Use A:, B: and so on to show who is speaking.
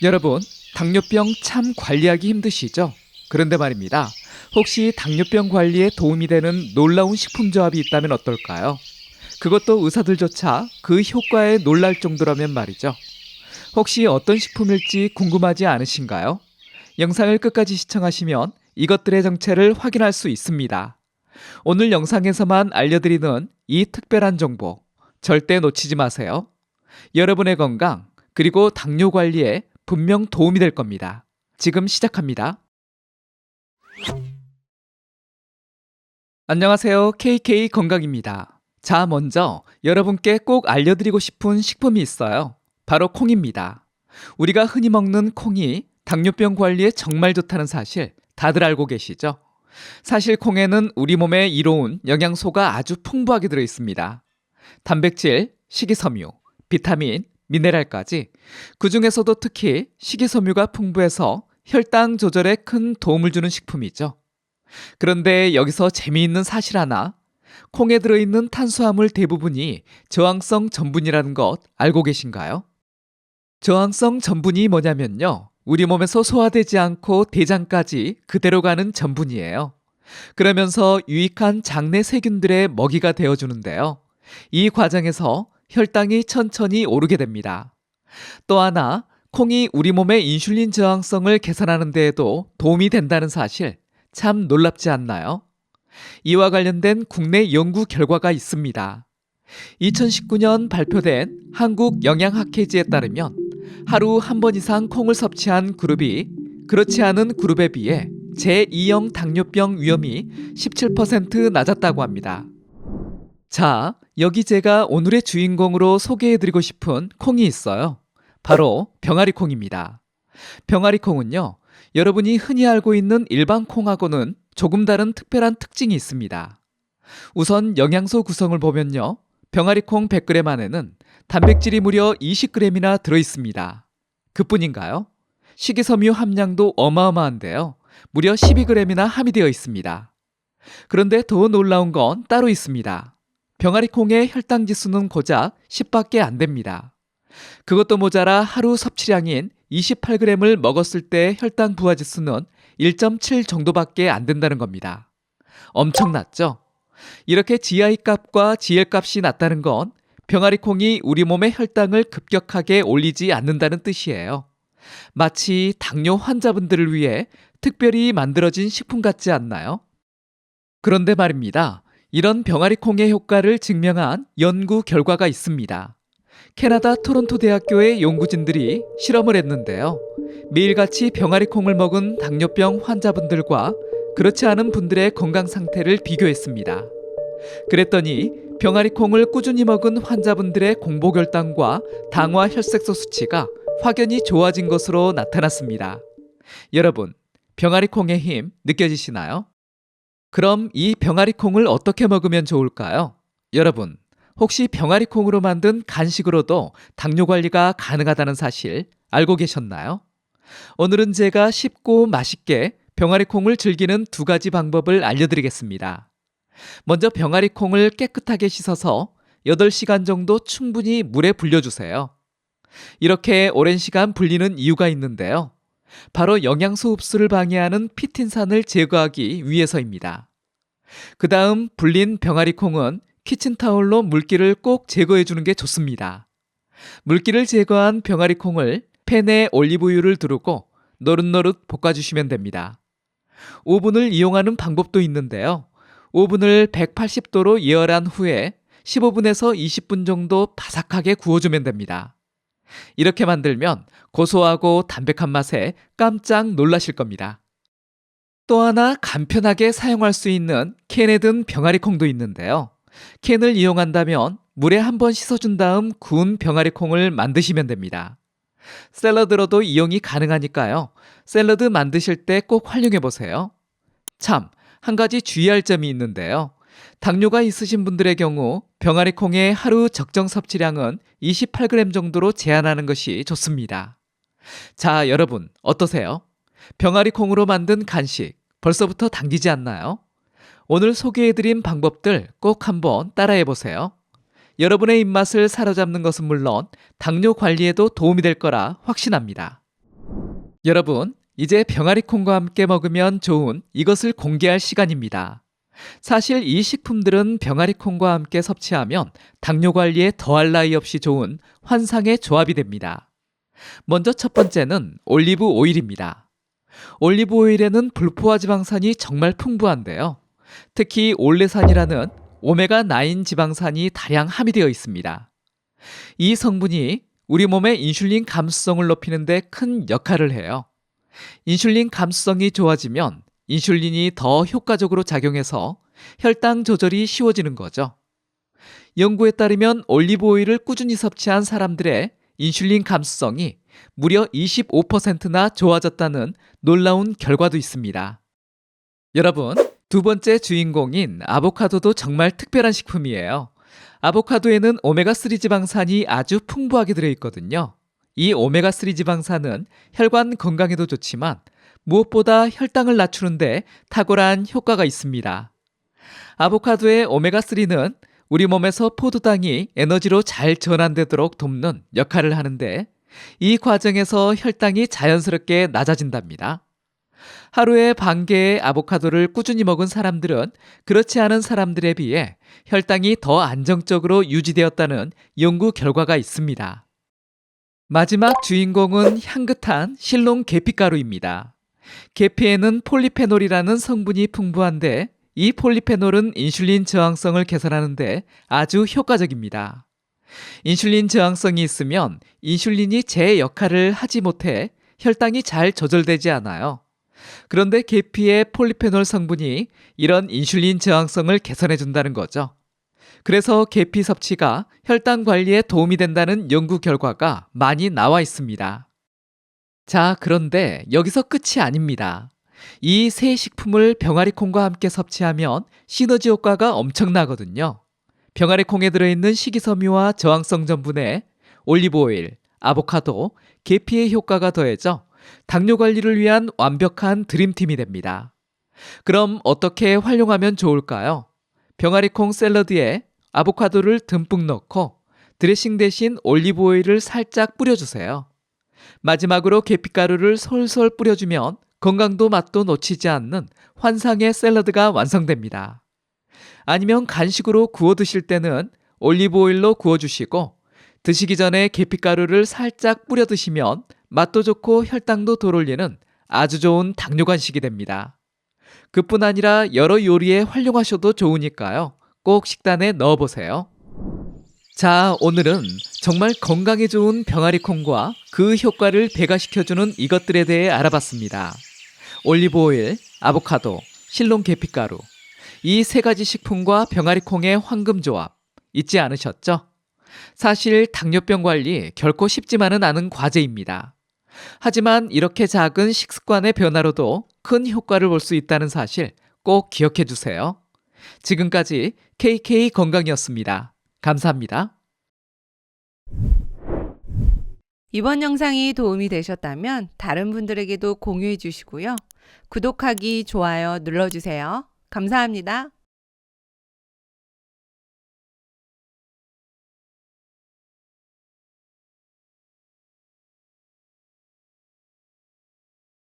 A: 여러분, 당뇨병 참 관리하기 힘드시죠? 그런데 말입니다. 혹시 당뇨병 관리에 도움이 되는 놀라운 식품 조합이 있다면 어떨까요? 그것도 의사들조차 그 효과에 놀랄 정도라면 말이죠. 혹시 어떤 식품일지 궁금하지 않으신가요? 영상을 끝까지 시청하시면 이것들의 정체를 확인할 수 있습니다. 오늘 영상에서만 알려드리는 이 특별한 정보, 절대 놓치지 마세요. 여러분의 건강, 그리고 당뇨 관리에 분명 도움이 될 겁니다. 지금 시작합니다. 안녕하세요. KK 건강입니다. 자, 먼저 여러분께 꼭 알려드리고 싶은 식품이 있어요. 바로 콩입니다. 우리가 흔히 먹는 콩이 당뇨병 관리에 정말 좋다는 사실 다들 알고 계시죠? 사실 콩에는 우리 몸에 이로운 영양소가 아주 풍부하게 들어있습니다. 단백질, 식이섬유, 비타민, 미네랄까지 그 중에서도 특히 식이섬유가 풍부해서 혈당 조절에 큰 도움을 주는 식품이죠. 그런데 여기서 재미있는 사실 하나, 콩에 들어있는 탄수화물 대부분이 저항성 전분이라는 것 알고 계신가요? 저항성 전분이 뭐냐면요, 우리 몸에서 소화되지 않고 대장까지 그대로 가는 전분이에요. 그러면서 유익한 장내 세균들의 먹이가 되어주는데요. 이 과정에서 혈당이 천천히 오르게 됩니다. 또 하나, 콩이 우리 몸의 인슐린 저항성을 개선하는 데에도 도움이 된다는 사실 참 놀랍지 않나요? 이와 관련된 국내 연구 결과가 있습니다. 2019년 발표된 한국 영양학회지에 따르면 하루 한 번 이상 콩을 섭취한 그룹이 그렇지 않은 그룹에 비해 제2형 당뇨병 위험이 17% 낮았다고 합니다. 자, 여기 제가 오늘의 주인공으로 소개해드리고 싶은 콩이 있어요. 바로 병아리콩입니다. 병아리콩은요, 여러분이 흔히 알고 있는 일반 콩하고는 조금 다른 특별한 특징이 있습니다. 우선 영양소 구성을 보면요, 병아리콩 100g 안에는 단백질이 무려 20g이나 들어있습니다. 그뿐인가요? 식이섬유 함량도 어마어마한데요, 무려 12g이나 함유되어 있습니다. 그런데 더 놀라운 건 따로 있습니다. 병아리콩의 혈당 지수는 고작 10밖에 안 됩니다. 그것도 모자라 하루 섭취량인 28g을 먹었을 때 혈당 부하 지수는 1.7 정도밖에 안 된다는 겁니다. 엄청났죠? 이렇게 GI 값과 GL 값이 낮다는 건 병아리콩이 우리 몸의 혈당을 급격하게 올리지 않는다는 뜻이에요. 마치 당뇨 환자분들을 위해 특별히 만들어진 식품 같지 않나요? 그런데 말입니다. 이런 병아리콩의 효과를 증명한 연구 결과가 있습니다. 캐나다 토론토 대학교의 연구진들이 실험을 했는데요. 매일같이 병아리콩을 먹은 당뇨병 환자분들과 그렇지 않은 분들의 건강 상태를 비교했습니다. 그랬더니 병아리콩을 꾸준히 먹은 환자분들의 공복혈당과 당화 혈색소 수치가 확연히 좋아진 것으로 나타났습니다. 여러분, 병아리콩의 힘 느껴지시나요? 그럼 이 병아리콩을 어떻게 먹으면 좋을까요? 여러분, 혹시 병아리콩으로 만든 간식으로도 당뇨 관리가 가능하다는 사실 알고 계셨나요? 오늘은 제가 쉽고 맛있게 병아리콩을 즐기는 두 가지 방법을 알려드리겠습니다. 먼저 병아리콩을 깨끗하게 씻어서 8시간 정도 충분히 물에 불려주세요. 이렇게 오랜 시간 불리는 이유가 있는데요. 바로 영양소 흡수를 방해하는 피틴산을 제거하기 위해서입니다. 그 다음 불린 병아리콩은 키친타올로 물기를 꼭 제거해주는 게 좋습니다. 물기를 제거한 병아리콩을 팬에 올리브유를 두르고 노릇노릇 볶아주시면 됩니다. 오븐을 이용하는 방법도 있는데요. 오븐을 180도로 예열한 후에 15분에서 20분 정도 바삭하게 구워주면 됩니다. 이렇게 만들면 고소하고 담백한 맛에 깜짝 놀라실 겁니다. 또 하나 간편하게 사용할 수 있는 캔에 든 병아리콩도 있는데요. 캔을 이용한다면 물에 한번 씻어준 다음 구운 병아리콩을 만드시면 됩니다. 샐러드로도 이용이 가능하니까요. 샐러드 만드실 때 꼭 활용해보세요. 참, 한 가지 주의할 점이 있는데요. 당뇨가 있으신 분들의 경우 병아리콩의 하루 적정 섭취량은 28g 정도로 제한하는 것이 좋습니다. 자, 여러분 어떠세요? 병아리콩으로 만든 간식 벌써부터 당기지 않나요? 오늘 소개해드린 방법들 꼭 한번 따라해보세요. 여러분의 입맛을 사로잡는 것은 물론 당뇨 관리에도 도움이 될 거라 확신합니다. 여러분, 이제 병아리콩과 함께 먹으면 좋은 이것을 공개할 시간입니다. 사실 이 식품들은 병아리콩과 함께 섭취하면 당뇨 관리에 더할 나위 없이 좋은 환상의 조합이 됩니다. 먼저 첫 번째는 올리브 오일입니다. 올리브 오일에는 불포화 지방산이 정말 풍부한데요. 특히 올레산이라는 오메가9 지방산이 다량 함유되어 있습니다. 이 성분이 우리 몸의 인슐린 감수성을 높이는 데 큰 역할을 해요. 인슐린 감수성이 좋아지면 인슐린이 더 효과적으로 작용해서 혈당 조절이 쉬워지는 거죠. 연구에 따르면 올리브 오일을 꾸준히 섭취한 사람들의 인슐린 감수성이 무려 25%나 좋아졌다는 놀라운 결과도 있습니다. 여러분, 두 번째 주인공인 아보카도도 정말 특별한 식품이에요. 아보카도에는 오메가3 지방산이 아주 풍부하게 들어있거든요. 이 오메가3 지방산은 혈관 건강에도 좋지만 무엇보다 혈당을 낮추는데 탁월한 효과가 있습니다. 아보카도의 오메가3는 우리 몸에서 포도당이 에너지로 잘 전환되도록 돕는 역할을 하는데 이 과정에서 혈당이 자연스럽게 낮아진답니다. 하루에 반 개의 아보카도를 꾸준히 먹은 사람들은 그렇지 않은 사람들에 비해 혈당이 더 안정적으로 유지되었다는 연구 결과가 있습니다. 마지막 주인공은 향긋한 실롱 계피가루입니다. 계피에는 폴리페놀이라는 성분이 풍부한데 이 폴리페놀은 인슐린 저항성을 개선하는데 아주 효과적입니다. 인슐린 저항성이 있으면 인슐린이 제 역할을 하지 못해 혈당이 잘 조절되지 않아요. 그런데 계피의 폴리페놀 성분이 이런 인슐린 저항성을 개선해 준다는 거죠. 그래서 계피 섭취가 혈당 관리에 도움이 된다는 연구 결과가 많이 나와 있습니다. 자, 그런데 여기서 끝이 아닙니다. 이 세 식품을 병아리콩과 함께 섭취하면 시너지 효과가 엄청나거든요. 병아리콩에 들어있는 식이섬유와 저항성 전분에 올리브 오일, 아보카도, 계피의 효과가 더해져 당뇨 관리를 위한 완벽한 드림팀이 됩니다. 그럼 어떻게 활용하면 좋을까요? 병아리콩 샐러드에 아보카도를 듬뿍 넣고 드레싱 대신 올리브 오일을 살짝 뿌려주세요. 마지막으로 계피가루를 솔솔 뿌려주면 건강도 맛도 놓치지 않는 환상의 샐러드가 완성됩니다. 아니면 간식으로 구워 드실 때는 올리브 오일로 구워주시고 드시기 전에 계피가루를 살짝 뿌려 드시면 맛도 좋고 혈당도 덜올리는 아주 좋은 당뇨 간식이 됩니다. 그뿐 아니라 여러 요리에 활용하셔도 좋으니까요. 꼭 식단에 넣어보세요. 자, 오늘은 정말 건강에 좋은 병아리콩과 그 효과를 배가시켜주는 이것들에 대해 알아봤습니다. 올리브 오일, 아보카도, 실롱 계피가루, 이 세 가지 식품과 병아리콩의 황금 조합 잊지 않으셨죠? 사실 당뇨병 관리 결코 쉽지만은 않은 과제입니다. 하지만 이렇게 작은 식습관의 변화로도 큰 효과를 볼 수 있다는 사실 꼭 기억해 두세요. 지금까지 KK 건강이었습니다. 감사합니다.
B: 이번 영상이 도움이 되셨다면 다른 분들에게도 공유해 주시고요. 구독하기, 좋아요 눌러주세요. 감사합니다.